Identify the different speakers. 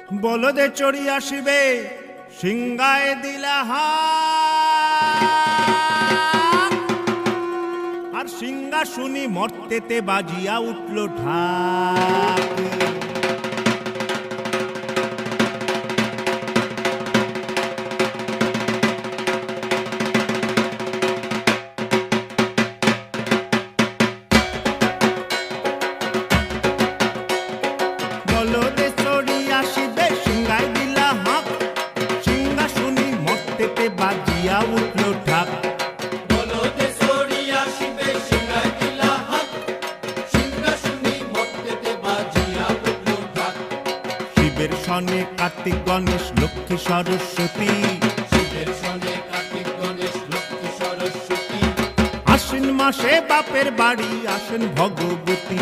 Speaker 1: বলদে চড়ি আসিবে সিংহায় দিলা হাত, আর সিংহাসুনি মর্তেতে বাজিয়া উঠল ঢাক। বলদে চড়ি আসিবে সিংহায় দিলা হাত, সিংহাসুনি মর্তেতে বাজিয়া উঠল ঢাক।
Speaker 2: বলদে চড়ি আসিবে সিংহায় দিলা হাত, সিংহাসুনি মর্তেতে বাজিয়া উঠল ঢাক।
Speaker 1: শিবের সনে কার্তিক গণেশ লক্ষ্মী সরস্বতী,
Speaker 2: শিবের সনে কার্তিক গণেশ লক্ষ্মী সরস্বতী,
Speaker 1: আশ্বিন মাসে বাপের বাড়ি আসেন ভগবতী।